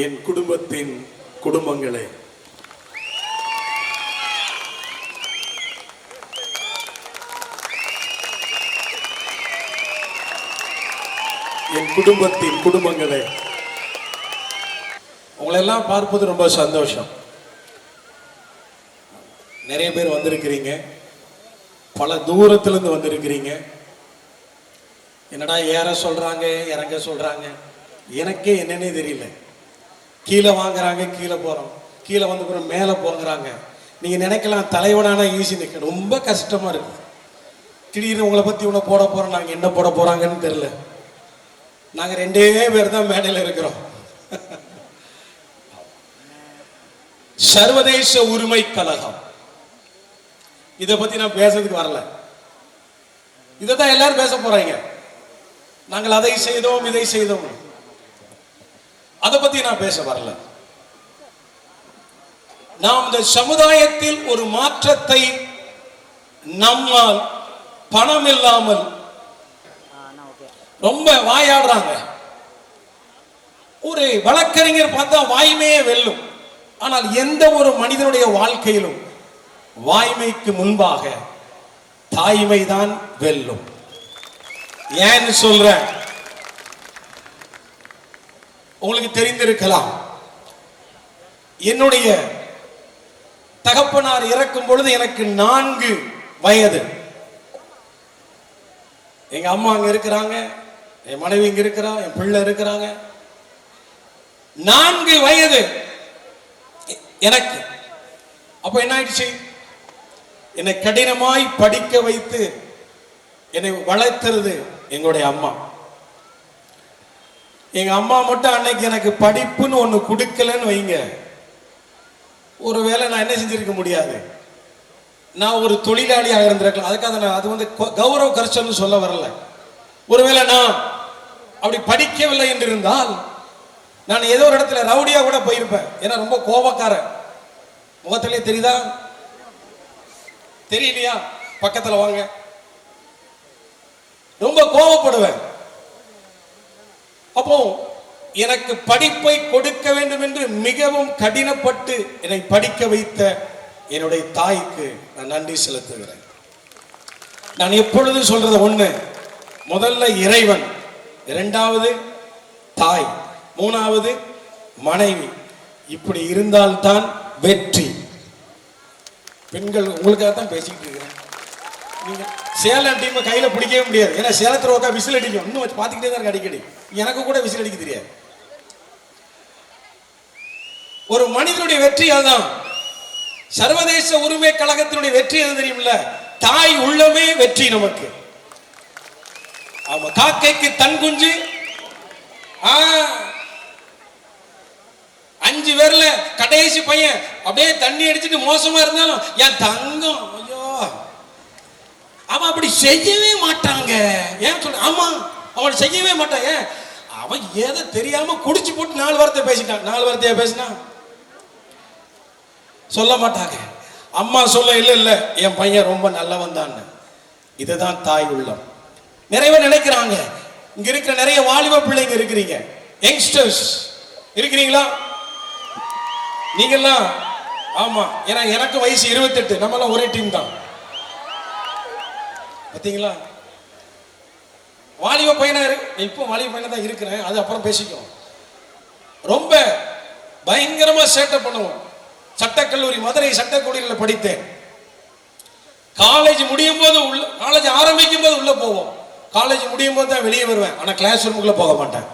என் குடும்பத்தின் குடும்பங்களே, என் குடும்பத்தின் குடும்பங்களே, உங்களெல்லாம் பார்ப்பது ரொம்ப சந்தோஷம். நிறைய பேர் வந்திருக்கிறீங்க, பல தூரத்திலிருந்து வந்திருக்கிறீங்க. என்னடா ஏற சொல்றாங்க, இறங்க சொல்றாங்க, எனக்கே என்னன்னே தெரியல. கீழே வாங்குறாங்க, கீழே போறோம், கீழே வந்து அப்புறம் மேலே போகிறாங்க. நீங்க நினைக்கலாம் தலைவனானா ஈஸி, நிற்க ரொம்ப கஷ்டமா இருக்கு. திடீர்னு உங்களை பத்தி இவனை போட போறோம், நாங்க என்ன போட போறாங்கன்னு தெரியல. நாங்க ரெண்டே பேர் தான் மேடையில் இருக்கிறோம். சர்வதேச உரிமை கழகம், இதை பத்தி நான் பேசுறதுக்கு வரல. இதைதான் எல்லாரும் பேச போறாங்க. நாங்கள் அதை செய்தோம், இதை செய்தோம், அதை பத்தி நான் பேச வரல. நாம் இந்த சமுதாயத்தில் ஒரு மாற்றத்தை நம்மால் பணம் இல்லாமல் ரொம்ப வாயாடுறாங்க. ஒரு வழக்கறிஞர் பார்த்தா வாய்மையே வெல்லும். ஆனால் எந்த ஒரு மனிதனுடைய வாழ்க்கையிலும் வாய்மைக்கு முன்பாக தாய்மைதான் வெல்லும். ஏன்னு சொல்ற, உங்களுக்கு தெரிந்திருக்கலாம், என்னுடைய தகப்பனார் இறக்கும் பொழுது எனக்கு 4 வயது. எங்க அம்மா அங்க இருக்கிறாங்க, என் மனைவி இங்க இருக்கிறா, என் பிள்ளை இருக்கிறாங்க. 4 வயது எனக்கு. அப்ப என்ன ஆயிடுச்சு, என்னை கடினமாய் படிக்க வைத்து என்னை வளர்த்துறது எங்களுடைய அம்மா. எங்க அம்மா மட்டும் அன்னைக்கு எனக்கு படிப்புன்னு ஒண்ணு கொடுக்கலன்னு வைங்க, ஒருவேளை நான் என்ன செஞ்சிருக்க முடியாது, நான் ஒரு தொழிலாளியாக இருந்திருக்கலாம். அதுக்காக நான் அது வந்து கௌரவ கர்ச்சல்னு சொல்ல வரல. ஒருவேளை நான் அப்படி படிக்கவில்லை என்று இருந்தால் நான் ஏதோ ஒரு இடத்துல ரவுடியா கூட போயிருப்பேன். ஏன்னா ரொம்ப கோபக்காரன். முகத்திலே தெரியுதா, தெரியலையா? பக்கத்துல வாங்க. ரொம்ப கோபப்படுவேன். அப்போ எனக்கு படிப்பை கொடுக்க வேண்டும் என்று மிகவும் கடினப்பட்டு என்னை படிக்க வைத்த என்னுடைய தாய்க்கு நான் நன்றி செலுத்துகிறேன். நான் எப்பொழுதும் சொல்றது ஒண்ணு, முதல்ல இறைவன், இரண்டாவது தாய், மூணாவது மனைவி. இப்படி இருந்தால்தான் வெற்றி. பெண்கள் உங்களுக்காக தான் பேசிக்கிட்டு இருக்கிறேன். நீங்க சேலம் டீம் கையில பிடிக்கவே முடியாது. ஏன்னா சேலத்துல உட்கா விசில் அடிக்கும். இன்னும் வச்சு பார்த்துக்கிட்டே தான் இருக்கு அடிக்கடி. எனக்கு கூட விசில் அடிக்க தெரியாது. ஒரு மனிதனுடைய வெற்றி அதுதான். சர்வதேச உரிமை கழகத்தினுடைய வெற்றி எது தெரியுமில்ல? தாய் உள்ளமே வெற்றி நமக்கு. ஆமா, காக்கைக்கு தன் குஞ்சு 5 பேர்ல கடைசி பையன் அப்படியே தண்ணி அடிச்சுட்டு மோசமா இருந்தாலும் என் தங்கம், ஐயோ அவன் அப்படி செய்யவே மாட்டாங்க. ஏன் சொல்ற? ஆமா, அவன் செய்யவே மாட்டாங்க. அவன் ஏதோ தெரியாம குடிச்சு போட்டு 4 வார்த்தை பேசிட்டான். 4 வார்த்தையா பேசினா சொல்ல மாட்டாங்க. அம்மா சொல்ல, இல்ல இல்ல என் பையன் ரொம்ப நல்லவன் தான். இதுதான் தாய் உள்ளம். நிறைய நினைக்கிறாங்க. இங்க இருக்கிற நிறைய வாலிப பிள்ளைங்க இருக்கிறீங்க, யங்ஸ்டர்ஸ் இருக்கிறீங்களா? நீங்கெல்லாம் ஆமா, ஏன்னா எனக்கு வயசு 28, நம்மளாம் ஒரே டீம் தான். பார்த்தீங்களா? வாலிப பையனா இப்போ வாலிப பையனா தான் இருக்கிறேன். அது அப்புறம் பேசிக்கும். ரொம்ப பயங்கரமா சேட்டை பண்ணுவோம். சட்டக்கல்லூரி, மதுரை சட்டக்கல்லூரியில் படித்தேன். காலேஜ் முடியும் போது உள்ள, காலேஜ் ஆரம்பிக்கும் போது உள்ள போவோம், காலேஜ் முடியும் போது தான் வெளியே வருவேன். ஆனா கிளாஸ் ரூமுக்குள்ள போக மாட்டேன்.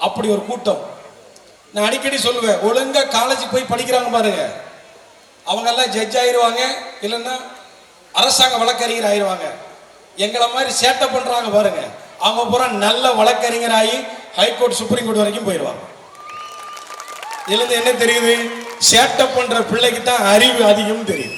அப்படி ஒரு கூட்டம். நான் அடிக்கடி சொல்லுவேன், ஒழுங்கா காலேஜ் போய் படிக்கிறாங்க பாருங்க, அவங்க எல்லாம் ஜட்ஜ் ஆயிடுவாங்க, இல்லைன்னா அரசாங்க வழக்கறிஞர் ஆயிடுவாங்க. எங்களை மாதிரி சேட்டை பண்றாங்க பாருங்க, அவங்க பூரா நல்ல வழக்கறிஞர் ஆகி ஹைகோர்ட், சுப்ரீம் கோர்ட் வரைக்கும் போயிடுவாங்க. இதுல இருந்து என்ன தெரியுது? சேட்டை பண்ற பிள்ளைக்கு தான் அறிவு அதிகம் தெரியுது.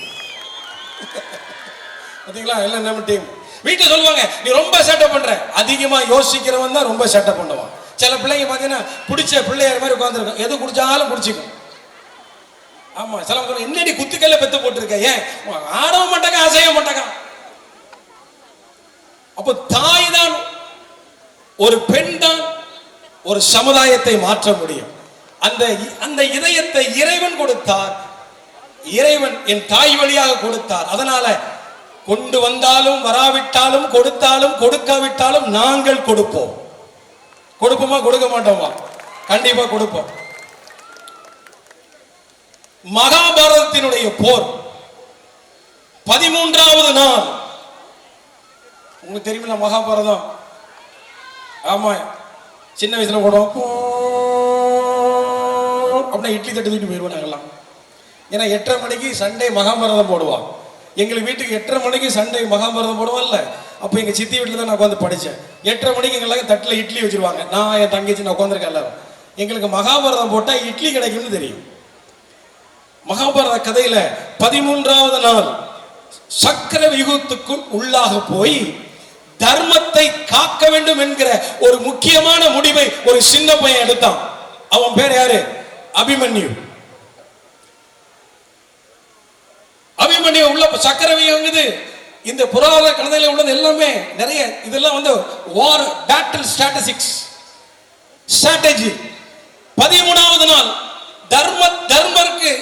பாத்தீங்களா? எல்லாம் நம்ம டீம். வீட்டுல சொல்லுவாங்க, நீ ரொம்ப சேட்டை பண்ற. அதிகமா யோசிக்கிறவன் தான் ரொம்ப சேட்டை பண்ணுவான். சில பிள்ளைங்க பாத்தீங்கன்னா பிடிச்ச பிள்ளையார் மாதிரி உட்காந்துருக்கும், எது குடிச்சாலும் பிடிச்சிக்கும். ஆமா, சில என்னடி குத்துக்கல்ல பெத்து போட்டிருக்க, ஏன் ஆடவ மாட்டாங்க, அசைய மாட்டாங்க. அப்ப தாய் தான், ஒரு பெண் தான் ஒரு சமுதாயத்தை மாற்ற முடியும். அந்த அந்த இதயத்தை இறைவன் கொடுத்தார். இறைவன் என் தாய் வழியாக கொடுத்தார். அதனால கொண்டு வந்தாலும் வராவிட்டாலும் கொடுத்தாலும் கொடுக்காவிட்டாலும் நாங்கள் கொடுப்போம். கொடுப்போமா கொடுக்க மாட்டோமா? கண்டிப்பா கொடுப்போம். மகாபாரதத்தினுடைய போர் 13வது நாள். உங்களுக்கு தெரியுமில்ல மகாபாரதம்? ஆமா, சின்ன வயசுல போடுவோம் அப்படின்னா இட்லி தட்டு தூக்கிட்டு போயிடுவோம் நாங்கெல்லாம். ஏன்னா 8:30 மணிக்கு சண்டே மகாபாரதம் போடுவான். எங்களுக்கு வீட்டுக்கு 8:30 மணிக்கு சண்டே மகாபாரதம் போடுவான்ல. அப்போ எங்க சித்தி வீட்டில் தான் நான் உட்காந்து படித்தேன். 8:30 மணிக்கு எங்களுக்கு தட்டில் இட்லி வச்சிருவாங்க. நான் என் தங்கச்சி நான் உட்காந்துருக்கேன் எல்லாரும். எங்களுக்கு மகாபாரதம் போட்டால் இட்லி கிடைக்கும்னு தெரியும். மகாபாரத கதையில 13வது நாள் சக்கர வியூகத்துக்குள் உள்ளாக போய் தர்மத்தை காக்க வேண்டும் என்கிற ஒரு முக்கியமான முடிவை ஒரு சின்ன பையன் எடுத்தான். அவன் பேர் யாரு? அபிமன்யு. அபிமன்யு உள்ள சக்கர வியூகங்குது. இந்த புராண கதையில உள்ளது எல்லாமே நிறைய இதெல்லாம் வந்து வார் பேட்டில் ஸ்ட்ராட்டஜி. 13வது நாள் தர்மருக்கு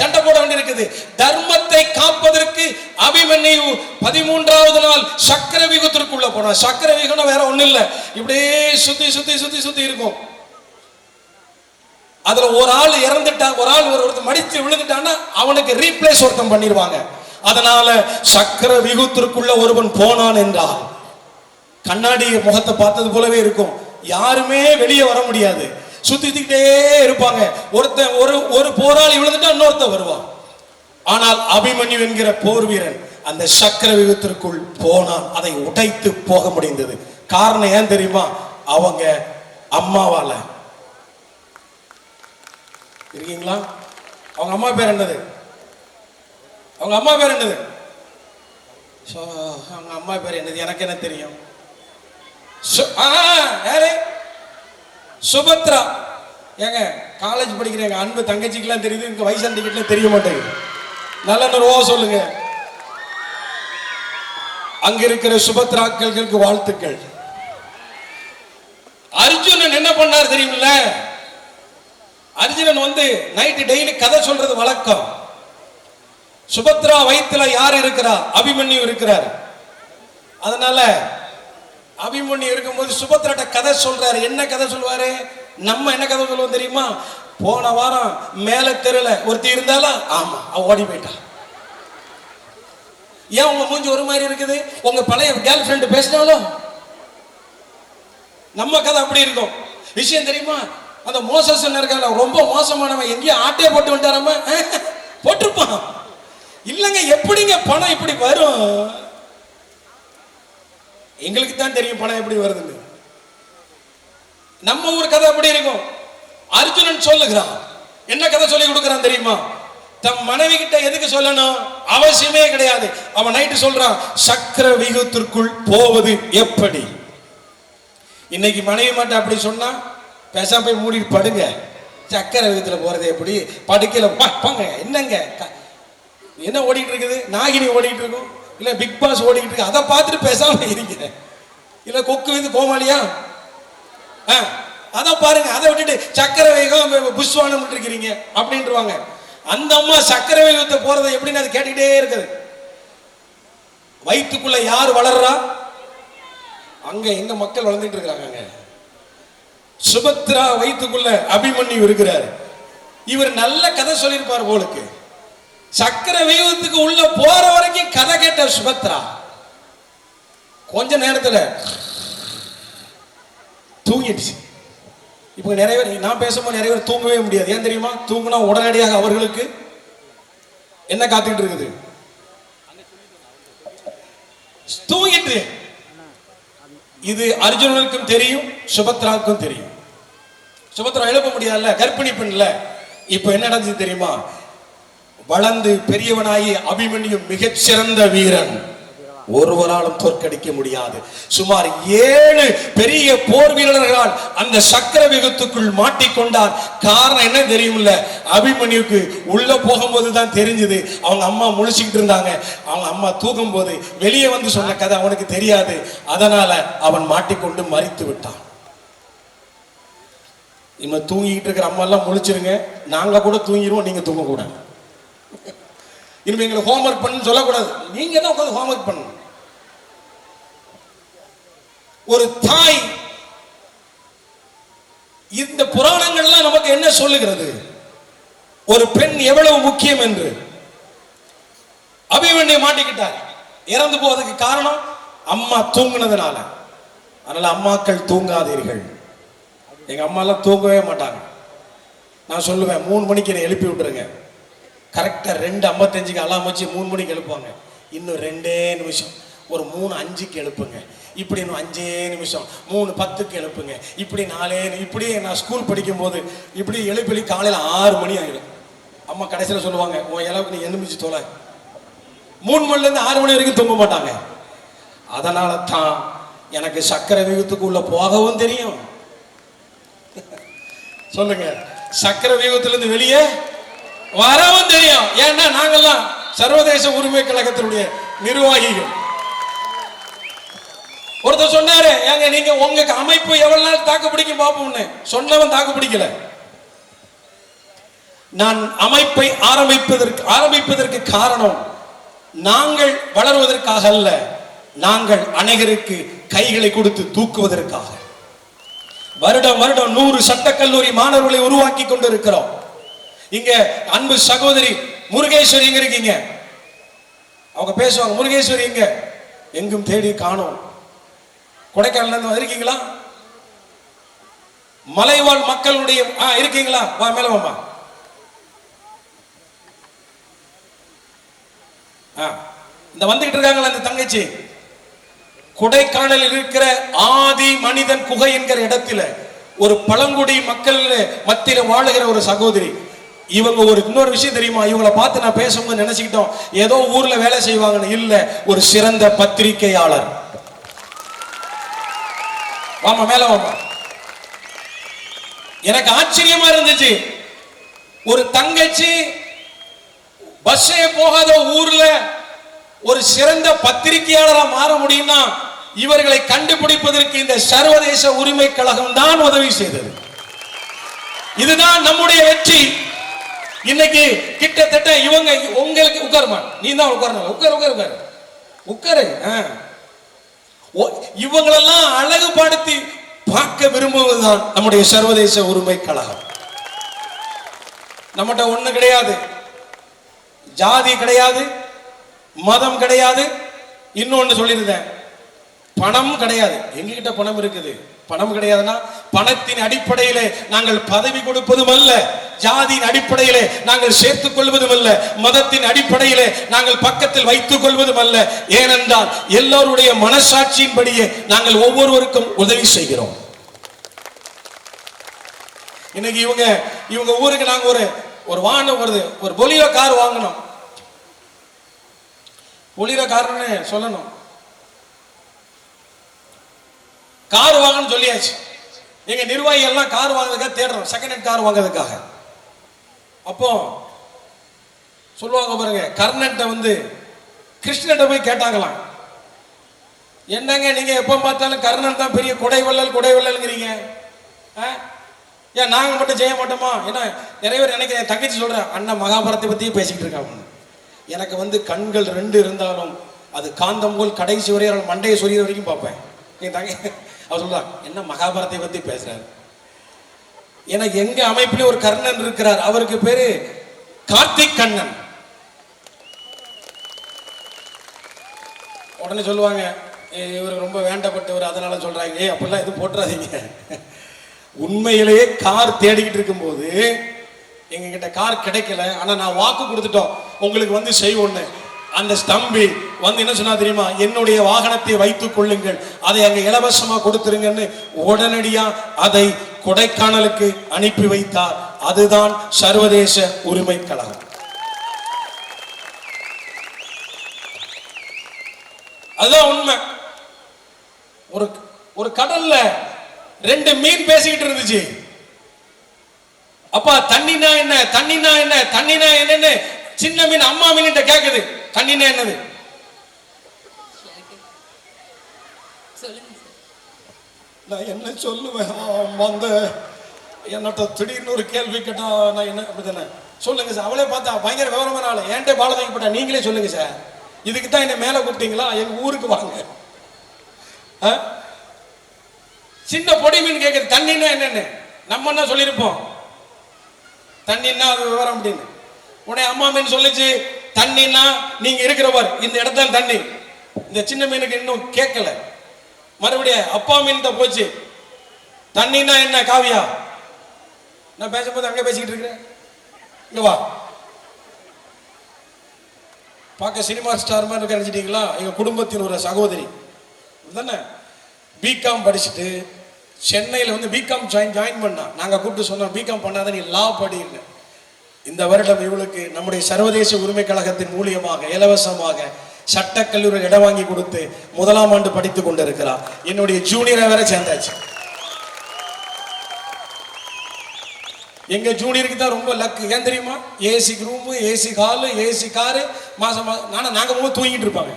சண்டை போட வேண்டியிருக்குது. தர்மத்தை காப்பதற்கு அபிமன்யு 13வது நாள் சக்கர வியூகத்திற்குள்ள போனான். சக்கர வியூகம் வேற ஒண்ணு இல்ல, இப்படியே சுத்தி சுத்தி சுத்தி சுத்தி இருக்கும். அதுல ஒரு ஆள் இறந்துட்டான், ஒரு ஆள் ஒருத்தர் மடிச்சு விழுந்துட்டான்னா அவனுக்கு ரீப்ளேஸ் ஒருத்தன் பண்ணிடுவாங்க. அதனால சக்கர வியூகத்திற்குள்ள ஒருவன் போனான் என்றால் கண்ணாடி முகத்தை பார்த்தது போலவே இருக்கும். யாருமே வெளியே வர முடியாது. சுத்திக்கிட்டே இருப்பாங்க. ஒருத்தன் ஒரு போராளி விழுந்துட்டா இன்னொருத்தன் வருவான். ஆனால் அபிமன்யு என்கிற போர் வீரன் அந்த சக்கர வியூகத்திற்குள் போனான். அதை உடைத்து போக முடிந்தது. காரணம் ஏன் தெரியுமா? அவங்க அம்மாவால. இருக்கீங்களா? அவங்க அம்மா பேர் என்னது? அவங்க அம்மா பேர் என்னது? அவங்க அம்மா பேர் என்னது? எனக்கு என்ன தெரியும்? யாரு? சுபத்ரா. ஏங்க காலேஜ் படிக்கிற எங்க அன்பு தங்கச்சிக்கெல்லாம் தெரியுது, இங்க வயசான டிக்கெட்ல தெரிய மாட்டேங்குது. நல்ல நர்வா சொல்லுங்க. அங்க இருக்கிற சுபத்ராக்களுக்கு வாழ்த்துக்கள். அர்ஜுனன் என்ன பண்ணார் தெரியுமில்ல? அர்ஜுனன் வந்து நைட்டு டெய்லி கதை சொல்றது வழக்கம். சுபத்ரா வயிற்றுல யார் இருக்கிறா? அபிமன்யு இருக்கிறார். அதனால அபிமன்யு இருக்கும்போது சுபத்ராட்ட கதை சொல்றாரு. என்ன கதை சொல்வாரு? நம்ம என்ன கதை சொல்லுவோம் தெரியுமா? போன வாரம் மேல தெருல ஒருத்தி இருந்தாலும் ஆமா அவ ஓடி போயிட்டா. ஏன் உங்க மூஞ்சி ஒரு மாதிரி இருக்குது? உங்க பழைய கேர்ள் ஃப்ரெண்ட் பேசினாலும் நம்ம கதை அப்படி இருக்கும். விஷயம் தெரியுமா? அந்த மோசஸ் இருக்காங்க, ரொம்ப மோசமானவன், எங்கேயும் ஆட்டையை போட்டு வந்துட்டாராம போட்டிருப்பான். இல்லைங்க, எப்படிங்க பணம் இப்படி வரும்? எங்களுக்கு தான் தெரியும் பணம் எப்படி வருதுன்னு. நம்ம ஊர் கதை அப்படி இருக்கும். அர்ஜுனன் சொல்லுகிறான். என்ன கதை சொல்லி கொடுக்கிறான் தெரியுமா? தம் மனைவி கிட்ட எதுக்கு சொல்லணும்? அவசியமே கிடையாது. அவன் நைட்டு சொல்றான், சக்கர வியூகத்திற்குள் போவது எப்படி. இன்னைக்கு மனைவி மட்டும் அப்படி சொன்னா பேசாம போய் மூடிட்டு படுங்க. சக்கர வியூகத்துல போறது எப்படி? படுக்கையில பாங்க. என்னங்க என்ன ஓடிட்டு இருக்குது? நாகினி ஓடிட்டு இருக்கும், இல்ல பிக் பாஸ் ஓடிட்டு இருக்கு. அதை பார்த்துட்டு பேசாம இருங்க. இல்ல கொக்கு வந்து கோமாளியா அதை பாருங்க. அதை விட்டுட்டு சக்கர வேகம் புஷ்வானம் இருக்கிறீங்க அப்படின்ட்டுருவாங்க. அந்த அம்மா சக்கர வேகத்தை போறதை எப்படின்னு அது கேட்டுக்கிட்டே இருக்குது. வயிற்றுக்குள்ள யார் வளர்றா? அங்க எங்க மக்கள் வளர்ந்துட்டு இருக்கிறாங்க. சுபத்ரா வயிற்றுக்குள்ள அபிமன்யு இருக்கிறார். இவர் நல்ல கதை சொல்லியிருப்பார் போலுக்கு. சக்கர வியூகத்துக்கு உள்ள போற வரைக்கும் கதை கேட்ட சுபத்ரா கொஞ்ச நேரத்துல தூங்கிடுச்சு. இப்ப நிறைய பேர் நான் பேசும்போது நிறைய பேர் தூங்கவே முடியாது. ஏன் தெரியுமா? தூங்கினா உடனடியாக அவர்களுக்கு என்ன காத்துக்கிட்டு இருக்குது? தூங்கிட்டு. இது அர்ஜுனனுக்கும் தெரியும், சுபத்ராவுக்கும் தெரியும். சுபத்ரா எழுப்ப முடியாதுல்ல, கர்ப்பிணி பெண்ல. இப்ப என்ன நடந்தது தெரியுமா? வளர்ந்து பெரியவனாகி அபிமன்யு மிகச்சிறந்த வீரன், ஒருவராலும் தோற்கடிக்க முடியாது. சுமார் 7 பெரிய போர் வீரர்களால் அந்த சக்கர வியூகத்துக்குள் மாட்டிக்கொண்டார். காரணம் என்ன தெரியுமில்ல? அபிமன்யுக்கு உள்ள போகும்போது தான் தெரிஞ்சது. அவங்க அம்மா முழிச்சுக்கிட்டு இருந்தாங்க. அவங்க அம்மா தூக்கும் போது வெளியே வந்து சொன்ன கதை அவனுக்கு தெரியாது. அதனால அவன் மாட்டிக்கொண்டு மரித்து விட்டான். இன்னும் தூங்கிட்டு இருக்கிற அம்மா எல்லாம் முழிச்சிருங்க, நாங்க கூட தூங்கிடுவோம், நீங்க தூங்க கூடாது. இனிமே எங்களை ஹோம்ஒர்க் பண்ணு சொல்லக்கூடாது, நீங்க தான் உட்காந்து ஹோம்ஒர்க் பண்ணணும். ஒரு தாய், இந்த புராணங்கள்லாம் நமக்கு என்ன சொல்லுகிறது, ஒரு பெண் எவ்வளவு முக்கியம் என்று. அபிமன்யு மாட்டிக்கிட்டார், இறந்து போவதற்கு காரணம் அம்மா தூங்குனதுனால. அதனால அம்மாக்கள் தூங்காதீர்கள். எங்க அம்மா எல்லாம் தூங்கவே மாட்டாங்க. நான் சொல்லுவேன் 3 மணிக்கு என்னை எழுப்பி விட்டுருங்க. கரெக்டா 2:55 அலாம் வச்சு 3 மணிக்கு எழுப்புவாங்க. இன்னும் 2 நிமிஷம், ஒரு 3:05 எழுப்புங்க, இப்படி இன்னும் 5 நிமிஷம், 3:10 எழுப்புங்க, இப்படி 4. இப்படியே நான் ஸ்கூல் படிக்கும் போது இப்படி எழுப்பி காலையில் 6 மணி ஆகிடும். அம்மா கடைசியில் சொல்லுவாங்க, உன் அளவுக்கு நீ எழுந்திரிச்சு தொலை. 3 மணிலேருந்து 6 மணி வரைக்கும் தூங்க மாட்டாங்க. அதனால தான் எனக்கு சக்கரை வியூகத்துக்குள்ள போகவும் தெரியும். சொல்லுங்க, சக்கரை வியூகத்திலிருந்து வெளியே வரவும் தெரியும். ஏன்னா நாங்கெல்லாம் சர்வதேச உரிமை கழகத்தினுடைய நிர்வாகிகள். ஒருத்தர் சொன்னாரு, ஏங்க நீங்க உங்க அமைப்பு எவ்வளவு நாள் தாக்கு பிடிக்கும் பாப்போம்னு. சொன்னவன் தாக்கு பிடிக்கல. நான் அமைப்பை ஆரம்பிப்பதற்கு காரணம் நாங்கள் வளர்வதற்காக அல்ல, நாங்கள் அநேகருக்கு கைகளை கொடுத்து தூக்குவதற்காக. வருடம் 100 சட்டக்கல்லூரி மாணவர்களை உருவாக்கி கொண்டிருக்கிறோம். இங்க அன்பு சகோதரி முருகேஸ்வரி எங்க இருக்கீங்க? அவங்க பேசுவாங்க, முருகேஸ்வரி எங்க? எங்கும் தேடி காணோம். கொடைக்கானல்ல இருந்து இருக்கீங்களா? மலைவாழ் மக்களுடைய இருக்கீங்களா? வா மேல வாமா. இந்த வந்துகிட்டு இருக்காங்களா இந்த தங்கச்சி? கொடைக்கானலில் இருக்கிற ஆதி மனிதன் குகை என்கிற இடத்துல ஒரு பழங்குடி மக்கள் மத்தியில வாழுகிற ஒரு சகோதரி. இவங்க ஒரு இன்னொரு விஷயம் தெரியுமா? இவங்களை பார்த்து நான் பேசும்போது நினைச்சுக்கிட்டோம் ஏதோ ஊர்ல வேலை செய்வாங்கன்னு. இல்ல, ஒரு சிறந்த பத்திரிகையாளர். வாமா மேல வாமா. எனக்கு ஆச்சரியமா இருந்துச்சு, ஒரு தங்கச்சி பஸ்ஸே போகாத ஊர்ல ஒரு சிறந்த பத்திரிகையாளரா மாற முடியும்னா இவர்களை கண்டுபிடிப்பதற்கு இந்த சர்வதேச உரிமை கழகம் தான் உதவி செய்தது. இதுதான் நம்முடைய வெற்றி. இன்னைக்கு கிட்டத்தட்ட இவங்க உங்களுக்கு உட்காருமா, நீ தான் உட்காரணும், உட்காரு. இவங்களெல்லாம் அழகுபடுத்தி பார்க்க விரும்புவதுதான் நம்முடைய சர்வதேச உரிமை கழகம். நம்மகிட்ட ஒண்ணு கிடையாது, ஜாதி கிடையாது, மதம் கிடையாது, இன்னொன்னு சொல்லியிருந்தேன், பணம் கிடையாது. எங்ககிட்ட பணம் இருக்குது. பணம் கிடையாதுன்னா பணத்தின் அடிப்படையிலே நாங்கள் பதவி கொடுப்பதும் அல்ல, ஜாதியின் அடிப்படையிலே நாங்கள் சேர்த்துக் கொள்வதும் அல்ல, மதத்தின் அடிப்படையிலே நாங்கள் பக்கத்தில் வைத்துக் கொள்வதும் அல்ல. ஏனென்றால் எல்லோருடைய மனசாட்சியின்படியே நாங்கள் ஒவ்வொருவருக்கும் உதவி செய்கிறோம். இன்னைக்கு இவங்க ஊருக்கு நாங்க ஒரு வாகனம் வருது, ஒரு பொலிரோ கார் வாங்கணும். பொலிரோ கார்னு சொல்லணும், கார் வாங்கன்னு சொல்லியாச்சு. எங்க நிர்வாகிகள் எல்லாம் கார் வாங்குறதுக்காக தேடுறோம், செகண்ட் ஹேண்ட் கார் வாங்குறதுக்காக. அப்போ சொல்லுவாங்க பாருங்க, கர்ணன்ட்ட வந்து கிருஷ்ணன்ட்ட போய் கேட்டாங்களாம், என்னங்க நீங்க எப்ப பார்த்தாலும் கர்ணன் தான் பெரிய கொடைவள்ளல்ங்கிறீங்க, ஏன் நாங்க மட்டும் செய்ய மாட்டோமா? ஏன்னா நிறைய பேர் நினைக்கிறேன், தங்கச்சி சொல்றேன், அண்ணன் மகாபாரத்தை பத்தியே பேசிக்கிட்டு இருக்காங்க. எனக்கு வந்து கண்கள் 2 இருந்தாலும் அது காந்தம் போல் கடைசி வரை மண்டையை சொரிய வரைக்கும் பார்ப்பேன். என் தங்க அவர் சொல்றான், என்ன மகாபாரத்தை பத்தி பேசுறாரு? எனக்கு எங்க அமைப்பிலே ஒரு கர்ணன் இருக்கிறார், அவருக்கு பேரு கார்த்திக் கண்ணன். உடனே சொல்லுவாங்க, இவர் ரொம்ப வேண்டப்பட்டவர் அதனால சொல்றாங்க. அப்படிலாம் எதுவும் போட்டுறாதீங்க. உண்மையிலேயே கார் தேடிக்கிட்டு இருக்கும் போது எங்க கிட்ட கார் கிடைக்கல, ஆனா நான் வாக்கு கொடுத்துட்டோம் உங்களுக்கு வந்து செய்வோன்னு. அந்த ஸ்தம்பி வந்து என்ன சொன்னா தெரியுமா? என்னுடைய வாகனத்தை வைத்துக் கொள்ளுங்கள், அதை அங்க இலவசமா கொடுத்துருங்கன்னு உடனடியா அதை கொடைக்கானலுக்கு அனுப்பி வைத்தார். அதுதான் சர்வதேச உரிமை கழகம். அதுதான் உண்மை. ஒரு கடல்ல 2 மீன் பேசிக்கிட்டு இருந்துச்சு. அப்பா தண்ணினா என்ன, தண்ணினா என்ன, தண்ணினா என்னன்னு சின்ன மீன் அம்மா மீன் கேக்குது, தண்ணினா என்னது? நான் என்ன சொல்லுவேன்? அந்த என்னட்ட திடீர்னு ஒரு கேள்வி கேட்டா நான் என்ன அப்படித்தானே சொல்லுங்க சார். அவளே பார்த்தா பயங்கர விவரமான ஆளு, என்கிட்ட பால வாங்கிப்பட்டா, நீங்களே சொல்லுங்க சார், இதுக்கு தான் என்ன மேலே கூப்பிட்டீங்களா, எங்க ஊருக்கு வாங்க. சின்ன பொடி மீன் கேட்குது தண்ணின்னா என்னன்னு, நம்ம என்ன சொல்லியிருப்போம், தண்ணின்னா அது விவரம் அப்படின்னு. உடனே அம்மா மீன் சொல்லிச்சு, தண்ணின்னா நீங்க இருக்கிறவர் இந்த இடத்துல தண்ணி. இந்த சின்ன மீனுக்கு இன்னும் கேட்கல. மறுபடியும் அப்பா மீன் தான் போச்சு, தண்ணின்னா என்ன காவியா, நான் பேசும்போது அங்கே பேசிக்கிட்டு இருக்கிறேன், இங்க வா. பார்க்க சினிமா ஸ்டார் மாதிரி நினைச்சிட்டீங்களா? எங்க குடும்பத்தின் ஒரு சகோதரி தானே, பிகாம் படிச்சுட்டு சென்னையில் வந்து பிகாம் ஜாயின் பண்ணா. நாங்கள் கூப்பிட்டு சொன்னோம், பிகாம் பண்ணாத நீ லா படின்னு. இந்த வருடம் இவளுக்கு நம்முடைய சர்வதேச உரிமை கழகத்தின் மூலியமாக இலவசமாக சட்டக்கல்லூரியில் இடம் வாங்கி கொடுத்து 1ஆம் ஆண்டு படித்துக் கொண்டிருக்கிறார். என்னுடைய ஜூனியரை வேற சேர்ந்தாச்சு. எங்க ஜூனியருக்கு தான் ரொம்ப லக்கு. ஏன் தெரியுமா? AC room, AC hall, AC car, மாசம் நாங்க மூணு தூங்கிட்டு இருப்பாங்க.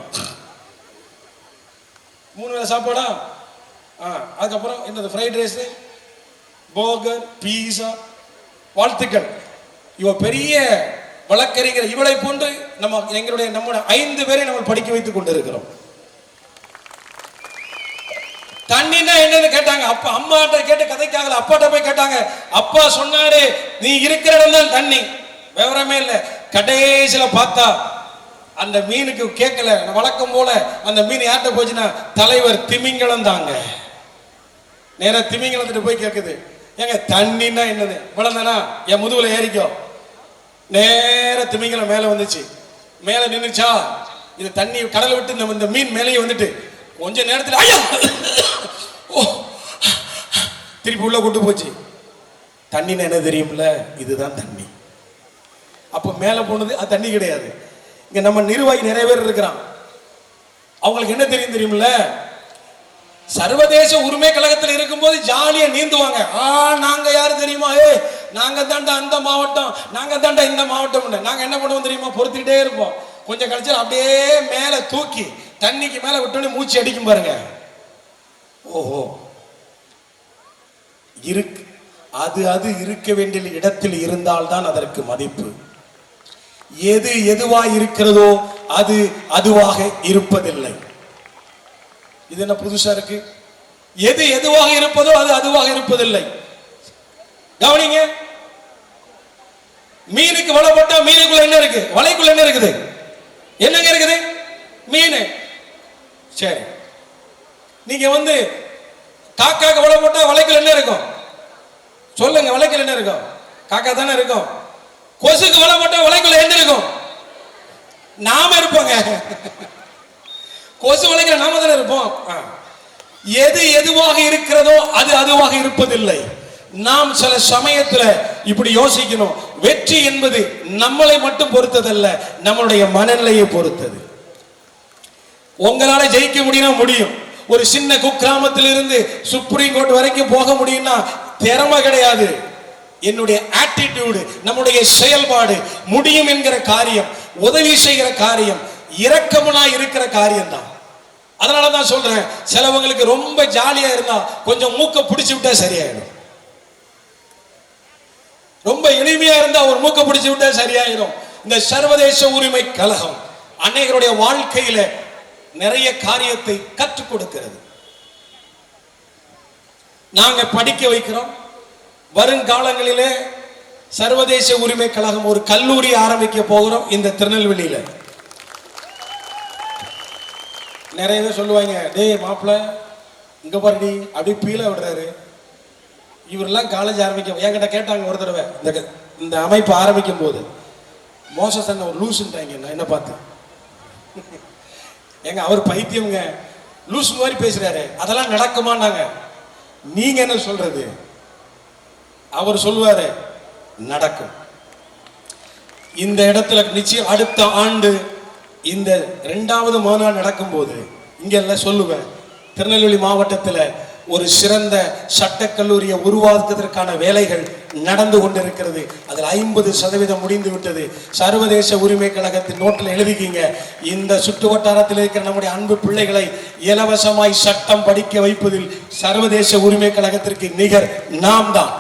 3 வேளை சாப்பாடா. அதுக்கப்புறம் என்னது ஃப்ரைட் ரைஸ், பர்கர், பீஸா. வாழ்த்துக்கள். இவ பெரிய வழக்கறிஞர். இவளை போன்று நம்முடைய 5 பேரை நம்ம படிக்க வைத்துக் கொண்டிருக்கிறோம். தண்ணின்னா என்னன்னு கேட்டாங்க. அப்பா அம்மாட்ட கேட்டு கதைக்காகல, அப்பாட்ட போய் கேட்டாங்க. அப்பா சொன்னாரு, நீ இருக்கிற இடம் தான் தண்ணி. விவரமே இல்லை. கடைசியில பார்த்தா அந்த மீனுக்கு கேட்கல. வழக்கம் போல அந்த மீன் யார்கிட்ட போச்சுன்னா, தலைவர் திமிங்கலம் தாங்க. நேர திமிங்கலத்துட்டு போய் கேட்குது, ஏங்க தண்ணின்னா என்னது? வளர்ந்தானா என் முதுகுல ஏறிக்கோ. நேர திமிங்கலம் மேல வந்துச்சு. மேல நின்னுச்சா, இது தண்ணி கடலை விட்டு இந்த மீன் மேலேயே வந்துட்டு கொஞ்ச நேரத்தில் ஐயா திருப்பி உள்ள கொண்டு போச்சு. தண்ணின்னு என்ன தெரியும்ல, இதுதான் தண்ணி. அப்ப மேல போனது அது தண்ணி கிடையாது. இங்க நம்ம நிர்வாகி நிறைய பேர் இருக்கிறான். அவங்களுக்கு என்ன தெரியும்ல, சர்வதேச உரிமை கழகத்தில் இருக்கும்போது ஜாலியா நீந்துவாங்க. நாங்க யாரு தெரியுமா, நாங்க தாண்டா அந்த மாவட்டம், நாங்க தாண்டா இந்த மாவட்டம். நாங்க என்ன பண்ணுவோம் தெரியுமா, பொறுத்துக்கிட்டே இருப்போம். கொஞ்சம் கழிச்சு அப்படியே மேல தூக்கி தண்ணிக்கு மேல விட்டோன்னு மூச்சு அடிக்கும் பாருங்க. ஓஹோ, இருக்கு. அது இருக்க வேண்டிய இடத்தில் இருந்தால்தான் அதற்கு மதிப்பு. எது எதுவாக இருக்கிறதோ அது அதுவாக இருப்பதில்லை. இது என்ன புதுசா இருக்கு? எது எதுவாக இருப்பதோ அது அதுவாக இருப்பதில்லை. கவனிங்க. மீனுக்கு வலை போட்டா மீனுக்குள்ள என்ன இருக்கு? வலைக்குள்ள என்ன இருக்குது? என்னங்க இருக்குது? மீன். சரி, நீங்க வந்து காக்காக்கு வலை போட்டா வலைக்குள்ள என்ன இருக்கும்? சொல்லுங்க, வலைக்குள்ள என்ன இருக்கும்? காக்கா தானே இருக்கும். கொசுக்கு வலை போட்டா வலைக்குள்ள என்ன இருக்கும்? நாம இருப்போங்க. கொசு வலைக்குள்ள நாம தானே இருப்போம். எது எதுவாக இருக்கிறதோ அது அதுவாக இருப்பதில்லை. நாம் சில சமயத்துல இப்படி யோசிக்கணும். வெற்றி என்பது நம்மளை மட்டும் பொறுத்ததல்ல, நம்மளுடைய மனநிலையை பொறுத்தது. உங்களால ஜெயிக்க முடியும். ஒரு சின்ன குக்கிராமத்தில் இருந்து சுப்ரீம் கோர்ட் வரைக்கும் போக முடியும்னா திறமை கிடையாது. என்னுடைய ஆட்டிடியூடு, நம்முடைய செயல்பாடு, முடியும் என்கிற காரியம், உதவி செய்கிற காரியம், இரக்கமுனா இருக்கிற காரியம் தான். அதனாலதான் சொல்றேன், சிலவங்களுக்கு ரொம்ப ஜாலியா இருந்தா கொஞ்சம் மூக்க பிடிச்சு விட்டா சரியாயிடும். ரொம்ப எளிமையா இருந்தா ஒரு மூக்க பிடிச்சு விட்டா சரியாயிடும். இந்த சர்வதேச உரிமை கழகம் அநேகருடைய வாழ்க்கையில நிறைய காரியத்தை கற்றுக் கொடுக்கிறது. நாங்க படிக்க வைக்கிறோம். வருங்காலங்களிலே சர்வதேச உரிமை கழகம் ஒரு கல்லூரி ஆரம்பிக்க போகிறோம் இந்த திருநெல்வேலியில. நிறைய பேர் சொல்லுவாங்க, டேய் மாப்பிள்ள இங்க பாருடி அப்படி பீல விடுறாரு. இவரெல்லாம் காலேஜ் ஆரம்பிக்க என்கிட்ட கேட்டாங்க ஒரு தடவை, இந்த அமைப்பு ஆரம்பிக்கும் போது, மோசஸ் ஒரு லூசுன்றாங்க என்ன பார்த்து. எங்க அவர் பைத்தியம்ங்க, லூசு மாதிரி பேசுறாரு, அதெல்லாம் நடக்குமான்னாங்க. நீங்க என்ன சொல்றது? அவர் சொல்லுவாரு நடக்கும். இந்த இடத்துல நிச்சயம் அடுத்த ஆண்டு இந்த 2வது மாநாடு நடக்கும் போது இங்க எல்லாம் சொல்லுவேன், திருநெல்வேலி மாவட்டத்தில் ஒரு சிறந்த சட்டக்கல்லூரியை உருவாக்குவதற்கான வேலைகள் நடந்து கொண்டிருக்கிறது. அதில் 50% முடிந்து விட்டது. சர்வதேச உரிமை கழகத்தின் நோட்டில் எழுதிக்கிங்க, இந்த சுற்று வட்டாரத்தில் இருக்கிற நம்முடைய அன்பு பிள்ளைகளை இலவசமாய் சட்டம் படிக்க வைப்பதில் சர்வதேச உரிமை கழகத்திற்கு நிகர் நாம் தான்.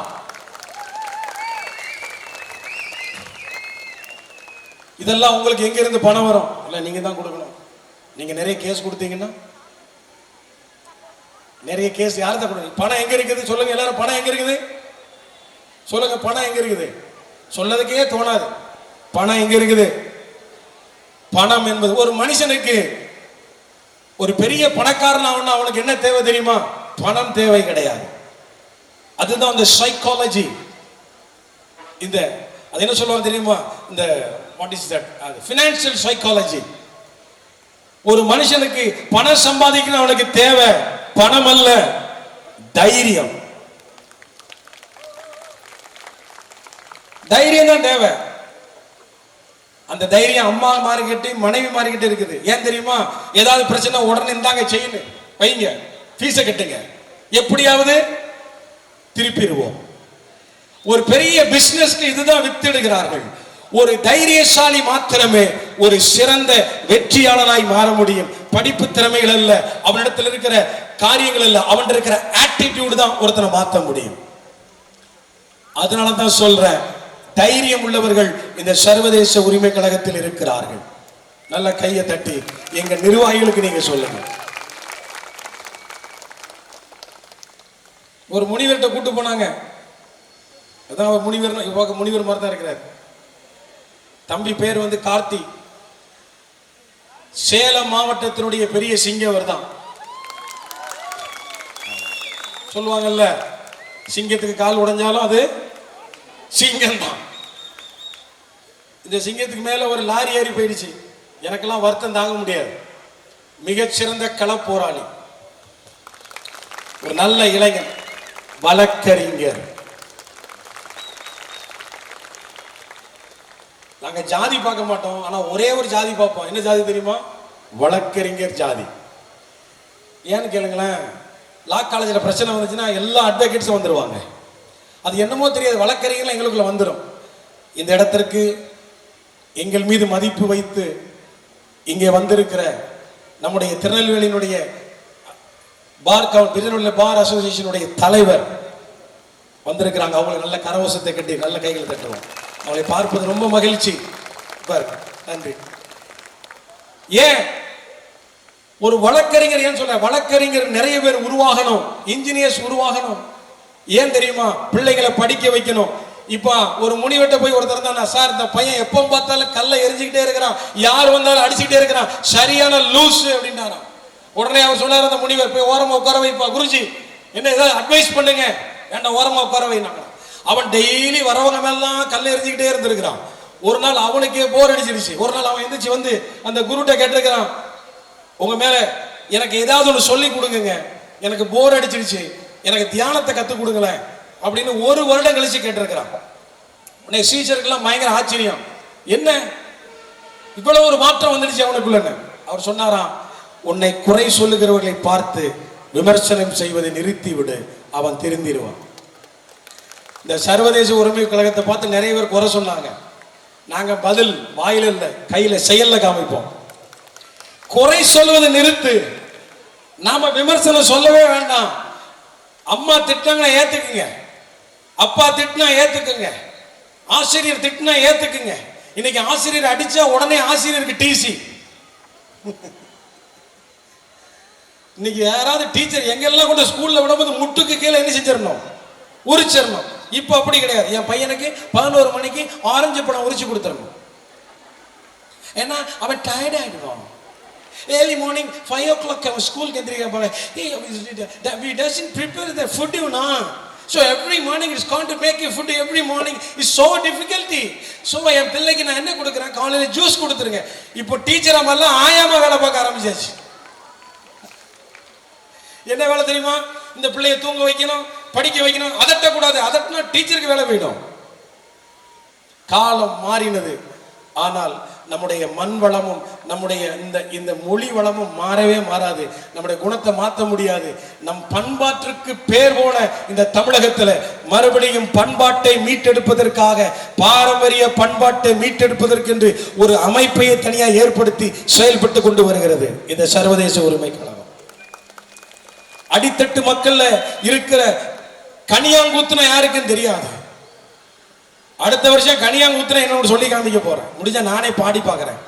இதெல்லாம் உங்களுக்கு எங்க இருந்து பணம் வரும்? இல்ல நீங்க தான் கொடுக்கணும். நீங்க நிறைய கேஸ் கொடுத்தீங்கன்னா நிறைய கேஸ் யார் தான் கொடுக்கணும்? பணம் எங்க இருக்குது சொல்லுங்க எல்லாரும். பணம் எங்க இருக்குது சொல்லுங்க. பணம் எங்க இருக்குது? சொல்லதுக்கே தோணாது. பணம் எங்க இருக்குது? பணம் என்பது ஒரு மனுஷனுக்கு ஒரு பெரிய பணக்காரன் ஆகணும்னா அவனுக்கு என்ன தேவை தெரியுமா? பணம் தேவை கிடையாது. அதுதான் அந்த சைக்காலஜி. இந்த அது என்ன சொல்லுவாங்க தெரியுமா? இந்த what is that? Financial psychology. ஒரு மனுஷனுக்கு பணம் சம்பாதிக்கணும், அவனுக்கு தேவை பணம் அல்ல, தைரியம். தைரியம் தான் தேவை. அந்த தைரியம் அம்மா மார்க்கிட்ட மனைவி மார்க்கிட்ட இருக்குது. ஏன் தெரியுமா? ஏதாவது பிரச்சனை உடனே இருந்தாங்க செய்யணும், வைங்க, ஃபீஸை கட்டுங்க, எப்படியாவது திருப்பிடுவோம். ஒரு பெரிய பிசினஸ்க்கு இதுதான் வித்திடுகிறார்கள். ஒரு தைரியசாலி மாத்திரமே ஒரு சிறந்த வெற்றியாளராய் மாற முடியும். படிப்பு திறமைகள் அல்ல, அவனிடத்தில் இருக்கிற காரியங்கள் அல்ல, அவன் இருக்கிற ஆட்டிடியூட் தான் ஒருத்தனை மாற்ற முடியும். அதனால தான் சொல்றேன், தைரியம் உள்ளவர்கள் இந்த சர்வதேச உரிமை கழகத்தில் இருக்கிறார்கள். நல்ல கையை தட்டி எங்க நிர்வாகிகளுக்கு நீங்க சொல்லுங்க. ஒரு முனிவர்கிட்ட கூட்டு போனாங்க. அதான் அவர் முனிவர், முனிவர் மாதிரி தான் இருக்கிறார். தம்பி பேர் வந்து கார்த்தி. சேலம் மாவட்டத்தினுடைய பெரிய சிங்கம் அவர் தான். சொல்லுவாங்கல்ல, சிங்கத்துக்கு கால் உடைஞ்சாலும் அது சிங்கம் தான். இந்த சிங்கத்துக்கு மேல ஒரு லாரி ஏறி போயிடுச்சு. எனக்கெல்லாம் வருத்தம் தாங்க முடியாது. மிகச்சிறந்த களப்போராளி, ஒரு நல்ல இளைஞன், வழக்கறிஞர். நாங்க ஜாதி பார்க்க மாட்டோம், ஆனா ஒரே ஒரு ஜாதி பார்ப்போம். என்ன ஜாதி தெரியுமா? வழக்கறிஞர் ஜாதி. ஏன்னு கேளுங்களேன், லா காலேஜில் பிரச்சனை வந்துச்சுன்னா எல்லா அட்வொகேட்ஸும் வந்துடுவாங்க. அது என்னமோ தெரியாது, வழக்கறிஞர்கள் எங்களுக்குள்ள வந்துடும். இந்த இடத்திற்கு எங்கள் மீது மதிப்பு வைத்து இங்கே வந்திருக்கிற நம்முடைய திருநெல்வேலியினுடைய பார் அசோசியேஷனுடைய தலைவர் வந்திருக்கிறாங்க. அவங்களுக்கு நல்ல கரவசத்தை கட்டி நல்ல கைகளை தட்டுவோம். அவளை பார்ப்பது ரொம்ப மகிழ்ச்சி. நன்றி. ஏன் ஒரு வழக்கறிஞர், ஏன் சொல்ற வழக்கறிஞர் நிறைய பேர் உருவாகணும், இன்ஜினியர்ஸ் உருவாகணும். ஏன் தெரியுமா? பிள்ளைகளை படிக்க வைக்கணும். இப்ப ஒரு முனிவட்ட போய் ஒருத்தர் தான், சார் இந்த பையன் எப்ப பார்த்தாலும் கல்லை எரிஞ்சுக்கிட்டே இருக்கிறான், யார் வந்தாலும் அடிச்சுக்கிட்டே இருக்கிறான், சரியான லூஸ் அப்படின்றாராம். உடனே அவர் சொன்னார், அந்த முனிவர் போய் ஓரமா உட்கார வைப்பா, குருஜி என்ன ஏதாவது அட்வைஸ் பண்ணுங்க, என்ன ஓரமா உட்கார வைனாங்க. அவன் டெய்லி வரவங்க மேலாம் கல்லை எரிஞ்சுக்கிட்டே இருந்திருக்கிறான். ஒரு நாள் அவனுக்கே போர் அடிச்சிருச்சு. ஒரு நாள் அவன் எந்திரிச்சு வந்து அந்த குருட்ட கேட்டிருக்கிறான், உங்க மேல எனக்கு ஏதாவது ஒன்று சொல்லி கொடுங்க, எனக்கு போர் அடிச்சிருச்சு, எனக்கு தியானத்தை கற்றுக் கொடுங்களேன் அப்படின்னு ஒரு வருடம் கழிச்சு கேட்டிருக்கிறான். உன்னை டீச்சருக்கெல்லாம் பயங்கர ஆச்சரியம், என்ன இவ்வளவு ஒரு மாற்றம் வந்துடுச்சு அவனுக்குள்ள. அவர் சொன்னாராம், உன்னை குறை சொல்லுகிறவர்களை பார்த்து விமர்சனம் செய்வதை நிறுத்தி விடு, அவன் திருந்திடுவான். இந்த சர்வதேச உரிமை கழகத்தை பார்த்து நிறைய பேர் குறை சொன்னாங்க. நாங்க பதில் வாயில இல்ல, கையில செயல்ல காமிப்போம். குறை சொல்வதை நிறுத்து, நாம விமர்சனம் சொல்லவே வேண்டாம். அம்மா திட்டினா ஏத்துக்குங்க, அப்பா திட்டினா ஏத்துக்குங்க, ஆசிரியர் திட்டினா ஏத்துக்குங்க. இன்னைக்கு ஆசிரியர் அடிச்சா உடனே ஆசிரியருக்கு டிசி. இன்னைக்கு யாராவது டீச்சர் எங்கெல்லாம் கூட ஸ்கூல்ல விடும்போது முட்டுக்கு கீழே என்ன செஞ்சிடணும், உரிச்சிடணும். இப்ப அப்படி கிடையாது. என் பையனுக்கு 11 மணிக்கு ஆரஞ்சு பழம் உரிச்சு கொடுத்துடணும். ஏன்னா அவன் டயர்ட் ஆயிடுவான். Early morning 5 o'clock அவன் ஸ்கூலுக்கு எந்திரிக்க, we doesn't prepare the food, you know. So every morning it's going to make a food every morning is so difficulty. So என் பிள்ளைக்கு நான் என்ன கொடுக்குறேன், காலையில ஜூஸ் கொடுத்துருங்க. இப்போ டீச்சர் அம்மெல்லாம் ஆயாம வேலை பார்க்க ஆரம்பிச்சாச்சு. என்ன வேலை தெரியுமா? இந்த பிள்ளைய தூங்க வைக்கணும், படிக்க வைக்கணும், அதட்டக்கூடாது, அதட்டினா டீச்சருக்கு வேலை போயிடும். காலம் மாறினது, ஆனால் நம்முடைய மண் வளமும் நம்முடைய இந்த மொழி வளமும் மாறவே மாறாது. நம்முடைய குணத்தை மாற்ற முடியாது. நம் பண்பாட்டிற்கு பேர் போன இந்த தமிழகத்தில் மறுபடியும் பண்பாட்டை மீட்டெடுப்பதற்காக, பாரம்பரிய பண்பாட்டை மீட்டெடுப்பதற்கென்று ஒரு அமைப்பையே தனியாக ஏற்படுத்தி செயல்பட்டு கொண்டு வருகிறது இந்த சர்வதேச உரிமை கழகம். அடித்தட்டு மக்கள்ல இருக்கிற கனியாங்கூத்துனா யாருக்கும் தெரியாது. அடுத்த வருஷம் கனியாங்குத்துல என்ன சொல்லி காமிக்க போறேன். முடிஞ்சா நானே பாடி பார்க்கிறேன்.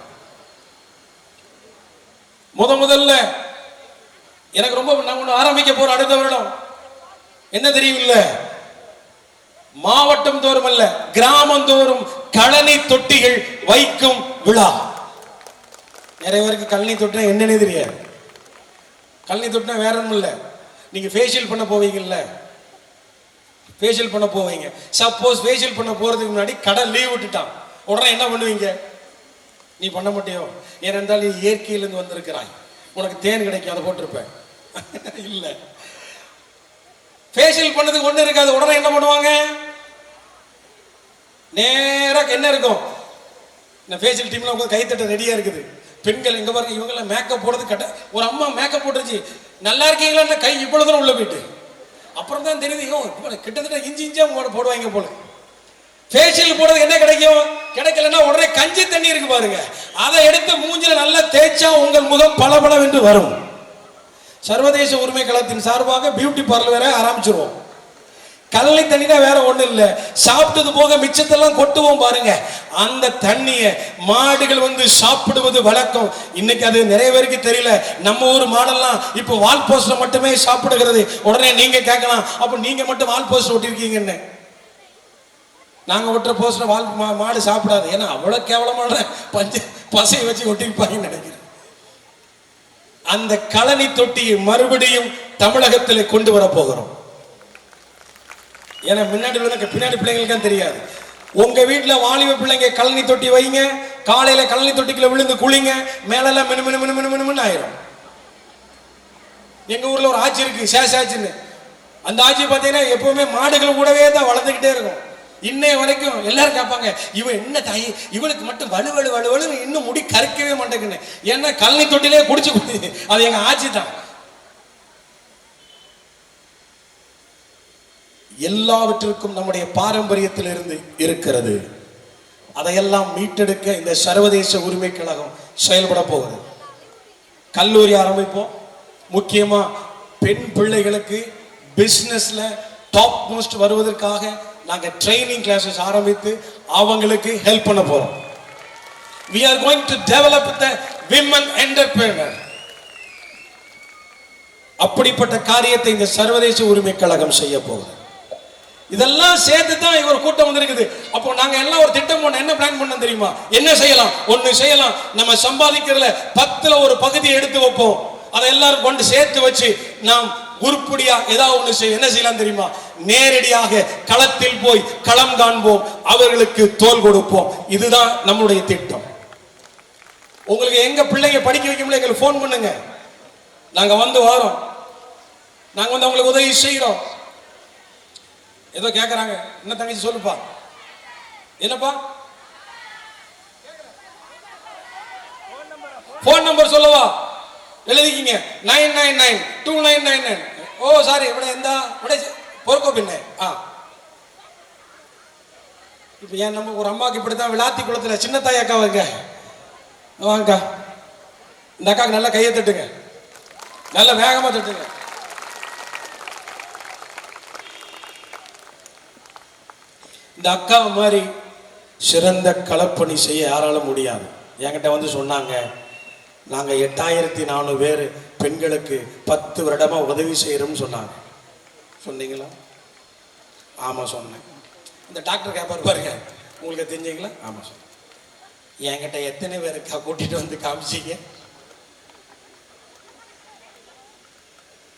முதல்ல எனக்கு ரொம்ப நான் ஒன்று ஆரம்பிக்க போறேன் அடுத்த வருடம். என்ன தெரியும் இல்ல, மாவட்டம் தோறும் அல்ல, கிராமம் தோறும் கழனி தொட்டிகள் வைக்கும் விழா. நிறைய பேருக்கு கழனி தொட்டினா என்னன்னே தெரியாது. கழனி தொட்டினா வேற ஒன்றும் இல்லை, நீங்க ஃபேஷியல் பண்ண போவீங்கல்ல, ஃபேஷியல் பண்ண போவீங்க. சப்போஸ் ஃபேஷியல் பண்ண போறதுக்கு முன்னாடி கடை லீவ் விட்டுட்டான், உடனே என்ன பண்ணுவீங்க? நீ பண்ண மாட்டியோ, ஏனென்றால் நீ இயற்கையிலிருந்து வந்திருக்கிறாய், உனக்கு தேன் கிடைக்கும், அதை போட்டிருப்பேன். இல்ல, ஃபேஷியல் பண்ணதுக்கு ஒண்ணு இருக்காது. உடனே என்ன பண்ணுவாங்க? நேரா என்ன இருக்கும், இந்த ஃபேஷியல் டீம்ல உங்க கைத்தட்ட ரெடியா இருக்குது. பெண்கள் எங்க பாருங்க, இவங்க மேக்கப் போடுறது கட்ட. ஒரு அம்மா மேக்கப் போட்டுருச்சு, நல்லா இருக்கீங்களா, கை இவ்வளவு தூரம் உள்ள போயிட்டு அப்புறம் தான் தெரியுது கிட்டத்தட்ட இஞ்சி இஞ்சா போடுவாங்க போல. ஃபேஷியல் போடுறது என்ன கிடைக்கும்? கிடைக்கலன்னா உடனே கஞ்சி தண்ணி இருக்கு பாருங்க, அதை எடுத்து மூஞ்சில நல்லா தேய்ச்சா உங்கள் முகம் பளபளவென்று வரும். சர்வதேச உரிமை கழகத்தின் சார்பாக பியூட்டி பார்லர் வேற ஆரம்பிச்சிருவோம். கல்லை தண்ணி தான், வேற ஒண்ணு இல்ல. சாப்பிட்டது போக மிச்சத்தெல்லாம் கொட்டுவோம் பாருங்க, அந்த தண்ணிய மாடுகள் வந்து சாப்பிடுவது வழக்கம். இன்னைக்கு அது நிறைய பேருக்கு தெரியல. நம்ம ஊர் மாடெல்லாம் இப்ப வால் போஸ்ட்ல மட்டுமே சாப்பிடுகிறது. உடனே நீங்க கேட்கலாம், அப்ப நீங்க மட்டும் வால் போஸ்ட் ஒட்டிருக்கீங்கன்னு. நாங்க ஒட்டுற போஸ்ட்ல வால் மாடு சாப்பிடாது, ஏன்னா அவ்வளவு கேவலமான பசையை வச்சு ஒட்டிருப்பாங்கன்னு நினைக்கிறேன். அந்த கழனி தொட்டியை மறுபடியும் தமிழகத்தில் கொண்டு வர போகிறோம். ஏன்னா முன்னாடி பின்னாடி பிள்ளைங்களுக்கு தெரியாது. உங்க வீட்டுல வாலிப பிள்ளைங்க கழனி தொட்டி வைங்க, காலையில கழனி தொட்டிக்குள்ள விழுந்து குளிங்க, மேலெல்லாம் மினு மினு மினு மினு மினு ஆயிரும். எங்க ஊர்ல ஒரு ஆட்சி இருக்கு, சேஷாச்சின்னு. அந்த ஆட்சி பார்த்தீங்கன்னா எப்பவுமே மாடுகள் கூடவே தான் வளர்ந்துகிட்டே இருக்கும். இன்னைய வரைக்கும் எல்லாரும் கேட்பாங்க, இவன் என்ன தாய், இவனுக்கு மட்டும் வலுவலு வலுவலு இன்னும் முடி கரைக்கவே மாட்டேங்குன்னு. ஏன்னா கழனி தொட்டிலே குடிச்சு அது எங்க ஆட்சி தான். எல்லாவற்றிற்கும் நம்முடைய பாரம்பரியத்தில் இருந்து இருக்கிறது. அதையெல்லாம் மீட்டெடுக்க இந்த சர்வதேச உரிமை கழகம் செயல்பட போகுது. கல்லூரி ஆரம்பிப்போம். முக்கியமா பெண் பிள்ளைகளுக்கு பிசினஸ்ல டாப் மோஸ்ட் வருவதற்காக நாங்க ட்ரைனிங் கிளாஸஸ் ஆரம்பித்து அவங்களுக்கு ஹெல்ப் பண்ண போறோம். We are going to develop the women entrepreneur. அப்படிப்பட்ட காரியத்தை இந்த சர்வதேச உரிமை கழகம் செய்ய போகுது. இதெல்லாம் சேர்த்து தான் ஒரு கூட்டம் வந்திருக்குது. அப்போ நாங்க எல்லாம் ஒரு திட்டம் பண்ண, என்ன பிளான் பண்ண தெரியுமா? என்ன செய்யலாம்? ஒண்ணு செய்யலாம், நம்ம சம்பாதிக்கிறதுல 10ல ஒரு பகுதியை எடுத்து வைப்போம். அதை எல்லாரும் கொண்டு சேர்த்து வச்சு நாம் உருப்படியா ஏதாவது ஒண்ணு செய்ய. என்ன செய்யலாம் தெரியுமா? நேரடியாக களத்தில் போய் களம் காண்போம், அவர்களுக்கு தோல் கொடுப்போம். இதுதான் நம்முடைய திட்டம். உங்களுக்கு எங்க பிள்ளைங்க படிக்க வைக்கும்போது எங்களுக்கு போன் பண்ணுங்க, நாங்க வந்து வரோம், நாங்க வந்து அவங்களுக்கு உதவி செய்யறோம். ஏதோ கேட்கறாங்க, என்ன தங்கச்சி சொல்லுப்பா, என்னப்பா போன் நம்பர் சொல்லவா? எழுதிக்கிங்க 9992999. ஓ சாரி, ഇവിടെ എന്താ ഇവിടെ பொறுக்கோ பின்ன. இப்ப ஏன் நம்ம ஒரு அம்மாவுக்கு இப்படித்தான் விளாத்தி குளத்துல சின்ன தாய் அக்கா வாங்க வாங்க, இந்த அக்காவுக்கு நல்லா கையை தட்டுங்க, நல்ல வேகமா தட்டுங்க. இந்த அக்கா மாதிரி சிறந்த களப்பணி செய்ய யாராலும் முடியாது. என்கிட்ட வந்து சொன்னாங்க, நாங்க 8400 பேர் பெண்களுக்கு 10 வருடமா உதவி செய்யறோம்னு சொன்னாங்க. சொன்னீங்களா? ஆமா சொன்னேன். இந்த டாக்டர் கேப்பார் பாருங்க, உங்களுக்கு தெரிஞ்சீங்களா? ஆமா சொன்னேன். என்கிட்ட எத்தனை பேருக்கா கூட்டிட்டு வந்து காமிச்சிங்க?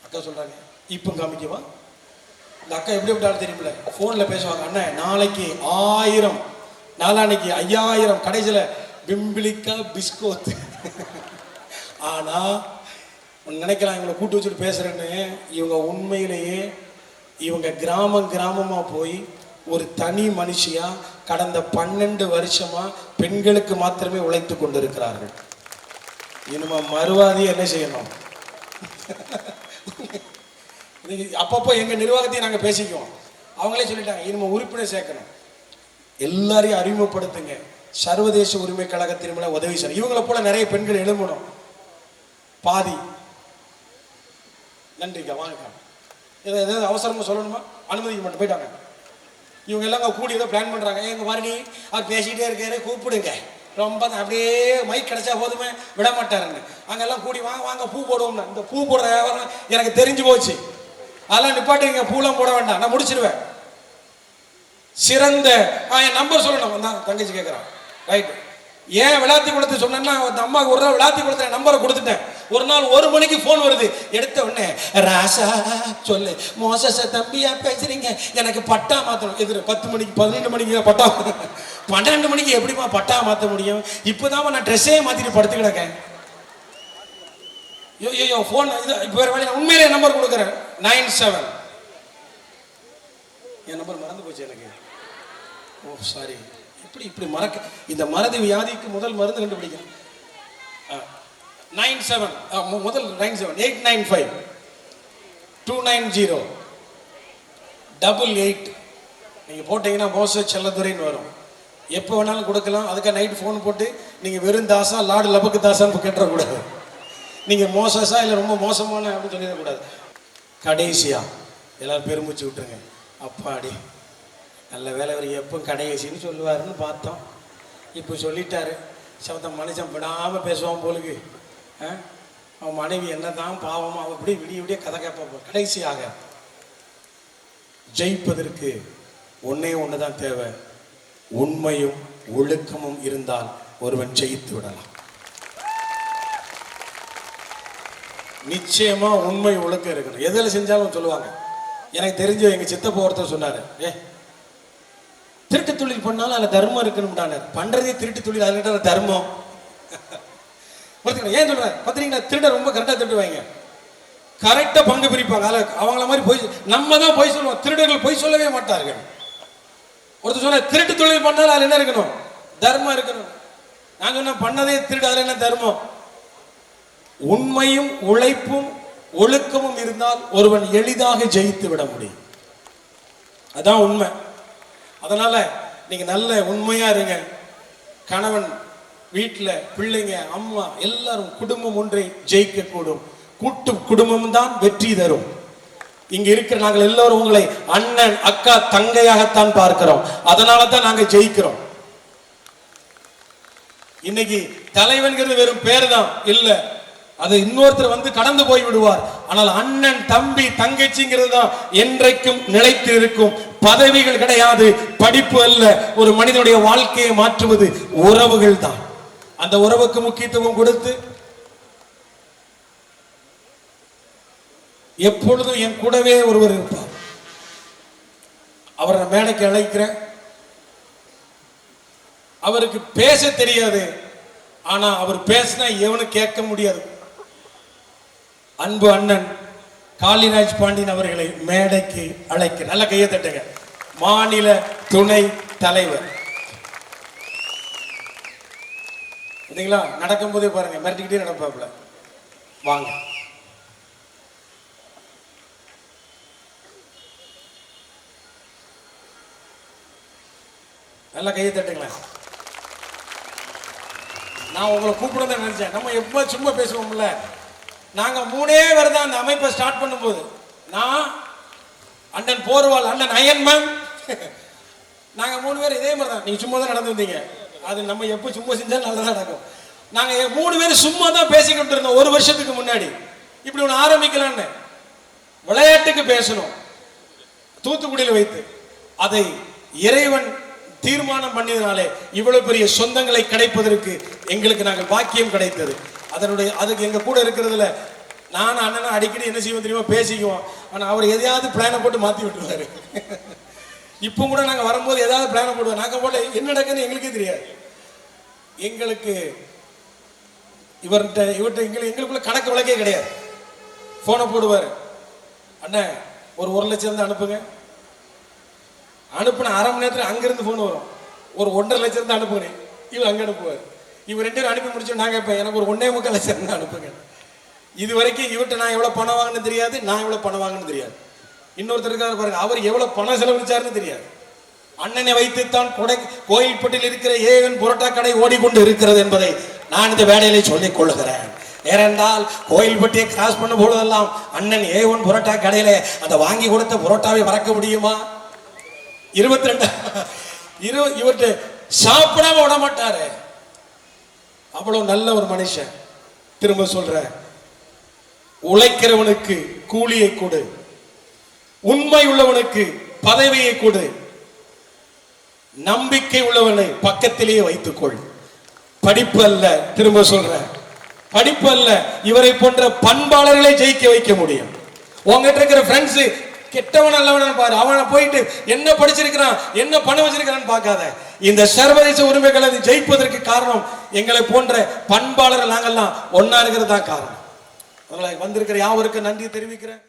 அக்கா சொல்றாங்க, இப்ப காமிக்கவா? இந்த அக்கா எப்படி விட்டாலும் தெரியுமில்ல, போன்ல பேசுவாங்க, அண்ணன் நாளைக்கு 1000, நாளானைக்கு 5000, கடைசியில பிம்பிளிக்கா பிஸ்கோத்து. ஆனா நினைக்கலாம் இவங்களை கூட்டு வச்சுட்டு பேசுறேன்னு, இவங்க உண்மையிலேயே இவங்க கிராமமா போய் ஒரு தனி மனுஷியா கடந்த 12 வருஷமா பெண்களுக்கு மாத்திரமே உழைத்து கொண்டிருக்கிறார்கள். இனிமே மறுவாதி என்ன செய்யணும்? அப்பப்போ எங்க நிர்வாகத்தையும் நாங்க பேசிக்குவோம். அவங்களே சொல்லிட்டாங்க, இனிமே உறுப்பினர் சேர்க்கணும், எல்லாரையும் அறிமுகப்படுத்துங்க, சர்வதேச உரிமை கழகத்தின் மூலம் உதவி செய்யணும். இவங்களை போல நிறைய பெண்கள் எழும்பணும். பாதி நன்றிக்கா, வாங்கக்கா. ஏதாவது அவசரமா சொல்லணுமா? அனுமதிக்க மாட்டேன், போயிட்டாங்க. இவங்க எல்லாம் கூடி ஏதோ பிளான் பண்ணுறாங்க. எங்க மாதிரி அவர் பேசிக்கிட்டே இருக்காரு, கூப்பிடுங்க, ரொம்ப அப்படியே மைக் கிடைச்சா போதுமே விட மாட்டாருங்க. அங்கெல்லாம் கூடி வாங்க வாங்க பூ போடுவோம்னா, இந்த பூ போடுற வியாபாரம் எனக்கு தெரிஞ்சு போச்சு. அதெல்லாம் நிப்பாட்டுங்க, பூலாம் போட வேண்டாம், நான் முடிச்சிருவேன். சிறந்த என் நம்பர் சொல்லணும் தான் தங்கச்சி கேட்குறான். ரைட். ஏன் விளாத்தி குளத்தை சொன்னேன்னா, அந்த அம்மாவுக்கு ஒரு நாள் விளாத்தி குளத்தை நம்பரை கொடுத்துட்டேன். ஒரு நாள் 1 மணிக்கு ஃபோன் வருது. எடுத்த உடனே, ராசா சொல்லு, மோசஸ தம்பியா பேசுறீங்க, எனக்கு பட்டா மாற்றணும். எதிர 10 மணிக்கு 12 மணிக்கு பட்டா, 12 மணிக்கு எப்படிமா பட்டா மாற்ற முடியும்? இப்போதான் நான் ட்ரெஸ்ஸே மாற்றிட்டு படுத்து கிடக்கேன். ஐயோ ஃபோன் இது இப்போ வேறு வேலை. உண்மையிலே நம்பர் கொடுக்குறேன். 97 என் நம்பர் மறந்து போச்சு எனக்கு. ஓ சாரி. இப்படி மறக்க, இந்த மறதி வியாதிக்கு முதல் மருந்து கண்டுபிடிக்கணும். 97 முதல் 97 895 290 88. நீங்க போட்டீங்கன்னா மோச செல்லதுரைன்னு வரும். எப்போ வேணாலும் கொடுக்கலாம். அதுக்காக நைட் ஃபோன் போட்டு நீங்க வெறும் தாசா லாடு லபக்கு தாசான்னு கேட்டக்கூடாது. நீங்க மோசஸா இல்லை ரொம்ப மோசமான அப்படின்னு சொல்லிடக்கூடாது. கடைசியா எல்லாரும் பெருமூச்சு விட்டுருங்க. அப்பாடி நல்ல வேலை, அவர் எப்போ கடைசின்னு சொல்லுவாருன்னு பார்த்தோம். இப்போ சொல்லிட்டாரு. சத்த மனுஷன் விடாமல் பேசுவான் போலுக்கு. அவன் மனைவி என்ன தான் பாவமாக அவன் இப்படி விடிய கதை கேட்பான். கடைசியாக ஜெயிப்பதற்கு ஒன்னே ஒன்று தான் தேவை. உண்மையும் ஒழுக்கமும் இருந்தால் ஒருவன் ஜெயித்து விடலாம். நிச்சயமா உண்மை ஒழுக்கம் இருக்கணும். எதில் செஞ்சாலும் சொல்லுவாங்க. எனக்கு தெரிஞ்ச எங்க சித்தப்பா ஒருத்தர் சொன்னாரு, திருட்டு தொழில் பண்ணாலும் அதில் தர்மம் இருக்கணும்டான. பண்றதே திருட்டு தொழில், அதுக்கிட்ட தர்மம். ஏன் சொல்றேன் பார்த்தீங்கன்னா, திருட ரொம்ப கரெக்டாக திருடுவாங்க, கரெக்டாக பங்கு பிரிப்பாங்க. அதில் அவங்கள மாதிரி போய் நம்ம தான் போய் சொல்லுவோம். திருடர்கள் போய் சொல்லவே மாட்டார்கள். ஒருத்தர் சொன்ன திருட்டு தொழில் பண்ணாலும் அதில் என்ன இருக்கணும்? தர்மம் இருக்கணும். நான் சொன்ன பண்ணதே திருடு, அதில் என்ன தர்மம்? உண்மையும் உழைப்பும் ஒழுக்கமும் இருந்தால் ஒருவன் எளிதாக ஜெயித்து விட முடியும். அதான் உண்மை. அதனால நீங்க நல்ல உண்மையா இருங்க. கணவன், வீட்டில் பிள்ளைங்க, அம்மா எல்லாரும் குடும்பம் ஒன்றை ஜெயிக்க கூடும். கூட்டு குடும்பம் தான் வெற்றி தரும். இங்க இருக்கிற நாங்கள் எல்லாரும் உங்களை அண்ணன் அக்கா தங்கையாகத்தான் பார்க்கிறோம். அதனால தான் நாங்க ஜெயிக்கிறோம். இன்னைக்கு தலைவன்கிறது வெறும் பேர் தான் இல்ல, அது இன்னொருத்தர் வந்து கடந்து போய் விடுவார். ஆனால் அண்ணன் தம்பி தங்கச்சிங்கிறது தான் என்றைக்கும் நிலைத்து இருக்கும். பதவிகள் கிடையாது, படிப்பு அல்ல. ஒரு மனிதனுடைய வாழ்க்கையை மாற்றுவது உறவுகள் தான். அந்த உறவுக்கு முக்கியத்துவம் கொடுத்து எப்பொழுதும் என் கூடவே ஒருவர் இருப்பார். அவரை மேடைக்கு அழைக்கிறேன். அவருக்கு பேச தெரியாது, ஆனா அவர் பேசினா எவனும் கேட்க முடியாது. அன்பு அண்ணன் காளிராஜ் பாண்டியன் அவர்களை மேடைக்கு அழைக்க. நல்ல கையை தட்டுங்க. மாநில துணை தலைவர். இல்லைங்களா? நடக்கும் போதே பாருங்க, மிரட்டிக்கிட்டே நடப்பாப்புல. வாங்க. நல்ல கையை தட்டுங்களேன். நான் உங்களை கூப்பிடுறத நினைச்சேன். நம்ம எப்ப சும்மா பேசுவோம்ல. நாங்க 3 பேர் தான் அந்த அமைப்பை ஸ்டார்ட் பண்ணும்போது. நான், அண்ணன் போர்வால், அண்ணன் அயன்மேன், நாங்க 3 பேர் இதே மாதிரி தான். நீங்க சும்மா தான் நடந்து வந்தீங்க. அது நம்ம எப்ப சும்மா செஞ்சாலும் நல்லதா நடக்கும். நாங்க 3 பேர் சும்மா தான் பேசிக்கிட்டு இருந்தோம். 1 வருஷத்துக்கு முன்னாடி இப்படி ஒன்று ஆரம்பிக்கலான்னு. விளையாட்டுக்கு பேசணும், தூத்துக்குடியில் வைத்து. அதை இறைவன் தீர்மானம் பண்ணியதுனாலே இவ்வளவு பெரிய சொந்தங்களை கிடைப்பதற்கு எங்களுக்கு நாங்கள் பாக்கியம் கிடைத்தது. அதுக்கு எங்க கூட இருக்கிறதுல நானும் அண்ணனும் அடிக்கடி என்ன செய்வோம் தெரியுமா, பேசிக்குவோம். ஆனா அவர் எதையாவது பிளானை போட்டு மாத்தி விட்டுருவாரு. இப்போ கூட நாங்க வரும்போது ஏதாவது பிளானை போடுவோம். நாங்க போல என்ன நடக்குன்னு எங்களுக்கே தெரியாது. எங்களுக்கு இவர்கிட்ட எங்களுக்குள்ள கணக்கு வழக்கே கிடையாது. போனை போடுவார், அண்ணன் ஒரு 1 லட்சம் இருந்து அனுப்புங்க. அனுப்புன அரை மணி நேரத்தில் அங்கிருந்து போன் வரும். ஒரு 1.5 லட்சம் இருந்து அனுப்புங்க. இவர் அங்கே அனுப்புவார். இவர் 2 பேரும் அனுப்பி முடிச்சோம். நாங்கள் இப்போ எனக்கு ஒரு 1.25 லட்சம் இருந்து அனுப்புங்க. இது வரைக்கும் இவர்கிட்ட நான் எவ்வளோ பணம் வாங்கினு தெரியாது, நான் எவ்வளோ பணம் வாங்கினு தெரியாது. இன்னொருத்தருக்காக பாருங்க, அவர் எவ்வளோ பணம் செலவழிச்சாருன்னு தெரியாது. அண்ணனை வைத்துத்தான் கோயில்பட்டில் இருக்கிற ஏவன் புரோட்டா கடை ஓடிக்கொண்டு இருக்கிறது என்பதை நான் இந்த வேலையிலே சொல்லிக் கொள்ளுகிறேன். ஏனென்றால் கோயில்பட்டியை கிராஸ் பண்ண பொழுதெல்லாம் அண்ணன் ஏவன் புரோட்டா கடையில அந்த வாங்கி கொடுத்த புரோட்டாவை மறக்க முடியுமா? 22 இவர்கிட்ட சாப்பிடாம விட மாட்டாரு. அவ்வளவு நல்ல ஒரு மனுஷன். திரும்ப சொல்ற, உழைக்கிறவனுக்கு கூலியை கொடு, உண்மை உள்ளவனுக்கு பதவியை கொடு, நம்பிக்கை உள்ளவனை பக்கத்திலேயே வைத்துக்கொள். படிப்பு அல்ல, திரும்ப சொல்ற, படிப்பு அல்ல, இவரை போன்ற பண்பாளர்களை ஜெயிக்க வைக்க முடியும். உங்ககிட்ட இருக்கிற ஃப்ரெண்ட்ஸ் கெட்டவன் அல்லவன் பாரு, அவனை போயிட்டு என்ன படிச்சிருக்கிறான் என்ன பணம் வச்சிருக்கிறான்னு பார்க்காத. இந்த சர்வதேச உரிமைகளை ஜெயிப்பதற்கு காரணம் எங்களை போன்ற பண்பாளர்கள் நாங்கள்லாம் ஒன்னா இருக்கிறது தான் காரணம். வந்திருக்கிற யாவருக்கும் நன்றி தெரிவிக்கிறேன்.